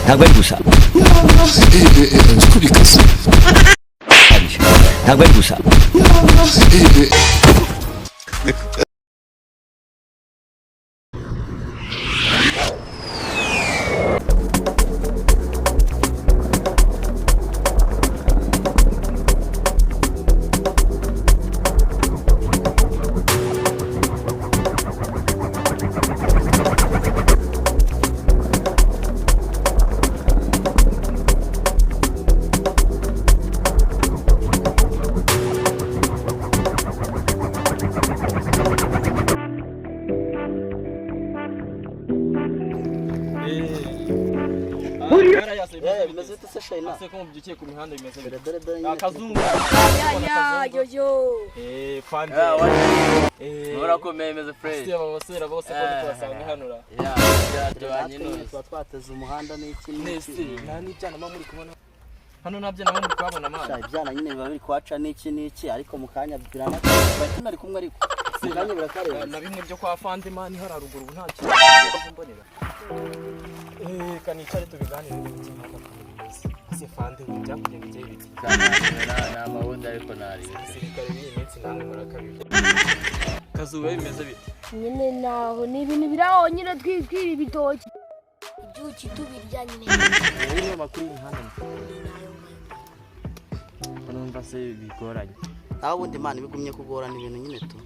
ntabwo ari gusa ntabwo ari gusa bimeze bite se Shayna? Ase ko mubyukiye ku mihanda bimeze bite? Dore Akazungu. Ya yoyo. Fande. Murakomeye meze fresh. Ase abasera bose ko twasanga hanura. Ya byatwanye none twateze umuhanda n'iki Nese nta n'ibyana muri kubona. Hano nabyana muri kubabona amazi. Ibyana nyine biba biri kwaca n'iki ariko mu kanya birana bakina ari kumwe ariko mukanya birakareba na bimwe byo kwa Fande man hararuguru nta kintu mbonera. Kanicare tubiganire n'iki haka kameze. Ase Fande byakugenga igihe biti. Na mawundi ariko nari. Sirikare n'iminsi namwe murakabije. Kazuwe bimeze bite? Nyine naho ni ibintu biraho nyine twibwira ibitoki. Ibyuki tubirya nyine. Wowe makuru y'imihanda. Numva se bigoranye. Aho bundi Imana bigumye kugorana ibintu nyine tu.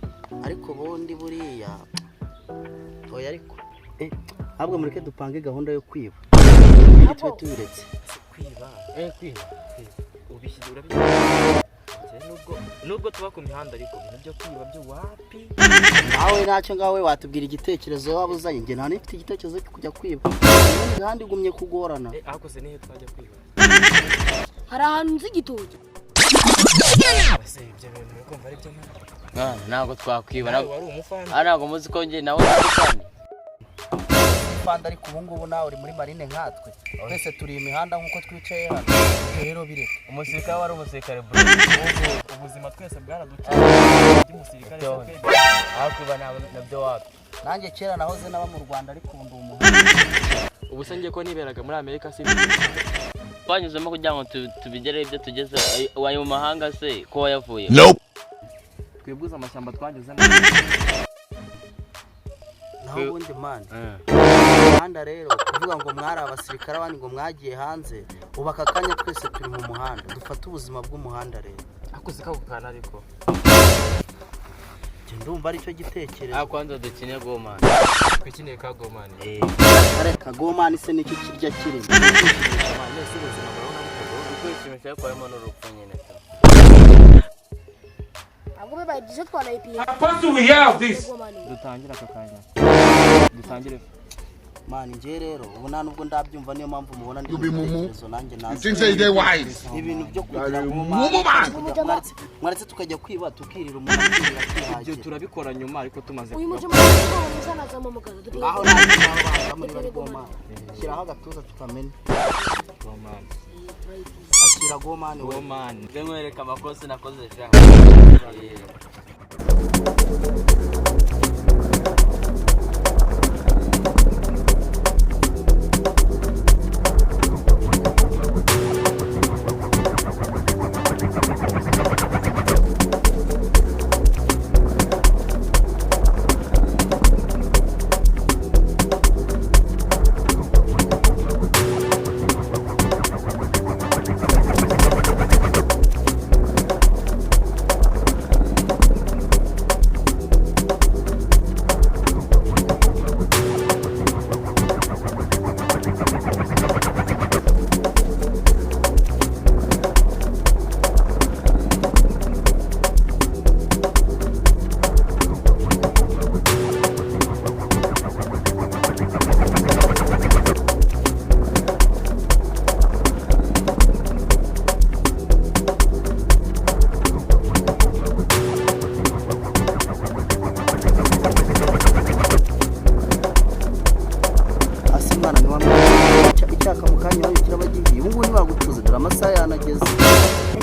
Ariko bundi buriya oya ariko ahubwo mureke dupange gahunda yo kwiba. Twe tubiretse. Kwiba. Kwiba. Ubishyize urabizi. Nubwo tuba ku mihanda ariko ibintu byo kwiba byo wapi? Nawe ntacyo ngawe watubwira igitekerezo waba uzanye nge nta nifite igitekerezo cyo kujya kwiba. Kandi igumye kugorana. Akose nihe twajya kwiba. Hari ahantu nzi igitoki. Ese ibyo bintu ukumva ari byo ntabwo twakwiba wari umufana. Ntabwo muzi ko nge nawe ndafana. Fanda ariko ubu ngubu nawe uri muri marine nkatwe. Twese turi imihanda nkuko twicaye hano. Rero bireka. Umusirikare wari umusirikare bro. Ubuzima twese bwaraducaye. Umusirikare se akwiba nabyo wapi. Nanjye kera nahoze naba mu Rwanda ariko ubu ndi umuhanda. Ubu se ngiye ko niberaga muri Amerika si twanyuzemo kugira ngo tubigere ibyo tugeze wayo mu mahanga se ko yavuye. Twebwe amashyamba twanyuzemo. Naho bundi mande. Muhanda rero kuvuga ngo mwari abasirikare abandi ngo mwagiye hanze ubaka kanya twese turi mu muhanda dufata ubuzima bw'umuhanda rero. Akuze kagukana ariko. Ndumva ari cyo gitekerezo. Kwanza dukine gomani. Twikineye ka gomani. Areka gomani se nicyo kirya kiri. Nese ubuzima barabona uko ikimisha kwamo n'urupfu nyine. Ahubwo bagize twanayipiye. How do we have this? Dutangira akakanya. Dutangire. Mani nje rero ubu nta nubwo ndabyumva niyo mpamvu mubona ndi igitekerezo nanjye nazo. Things say they wise. Ibintu byo kugira ngo mwaretse tukajya kwiba tukirira umuntu ibyo turabikora nyuma ariko tumaze. Uyu mujuma n'isanaza mu mugano dupima. Aho naho muri bari goma. Shyiraho agatuza tukamenya. Gomani. Akira gomani we. Gomani. Ndemwereka amakosa nakoze sha.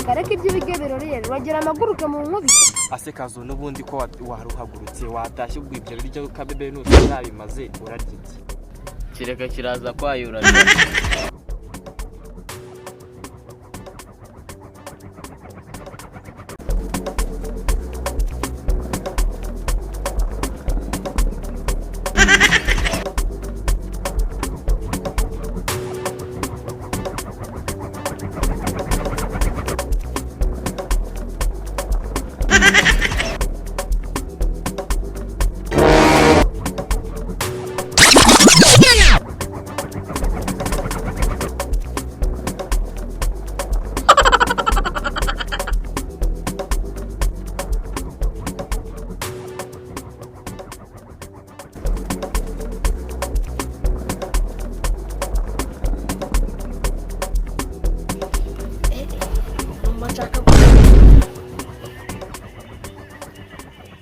Kareka ibyo bigebero rero bagera amaguruke mu nkubito. Ase Kazo n'ubundi ko waruhagurutse watashye ubwibyo biryo kabebe nusa nabimaze uraryitse. kireka kiraza kwayura.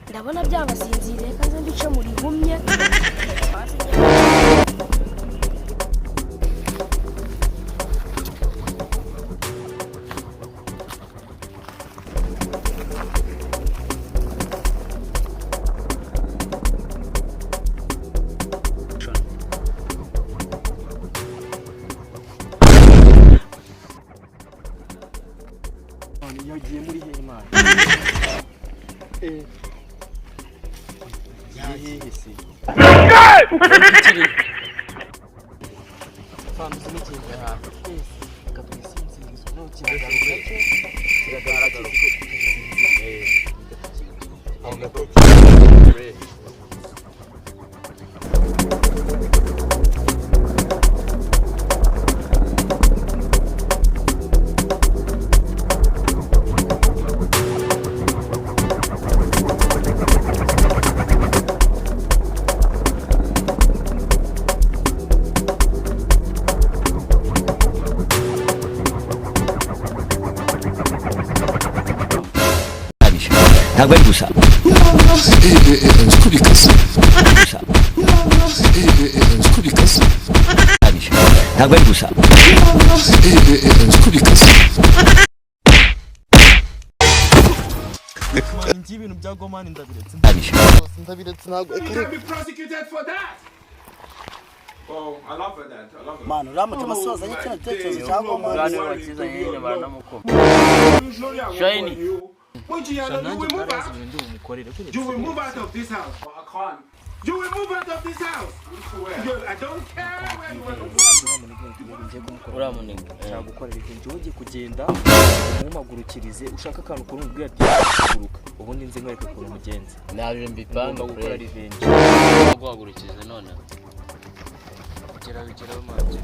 ndabona byabasinziriye kaze mbice muri humye. yagiye muri Heyimana. Yihise. Fana zimikije hafi. Katwisinzirizo no kiragaruka cyo. Kiragaragara ko aho gato. ntabwo ari gusa uko bikaze gusa uko bikaze ntabwo ari gusa uko bikaze Ngi ibintu bya Gomani ndabiretse. ndabiretse ntabwo You can be prosecuted for that. Oh, I love that. I love it. manu uramuca amasoza y'ikino gitekerezo cya Bwana Gomani. wakizanye nyine baranamukoma. Usually I work Shiny. for you. But you will move out. Ndi umukorera kuri. You will move out of this house. I can't. You will move out of this house. I don't care where you will move. Uramunega. Cyagukorera ikintu ugiye kugenda umumagurukirize ushaka akantu kuri umubwira ati guruka ubundi nze nkwereke kuri umugenzi. Naje mbipanga gukora revenge. guhagurukiriza none. Bigeraho mazi.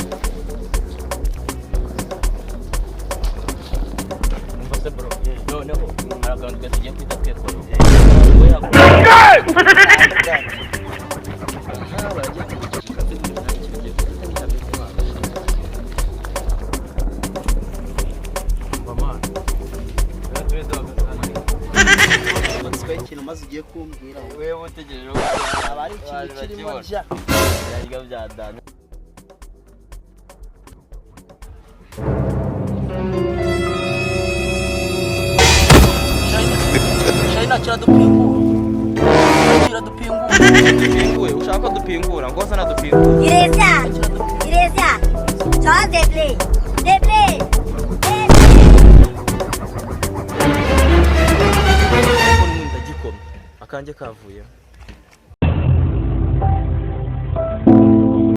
Umva bro. Noneho araganduka tugiye kwita kwekora. We ikintu maze ugiye kumbwira wewe utegereje aba ari ikintu kirimo jya yarya byadana. China kiradupingura Dupinguye ushaka dupingura ngo zana dupingura. Ireza. Just they play. Ndagikomye. Akanjye kavuye.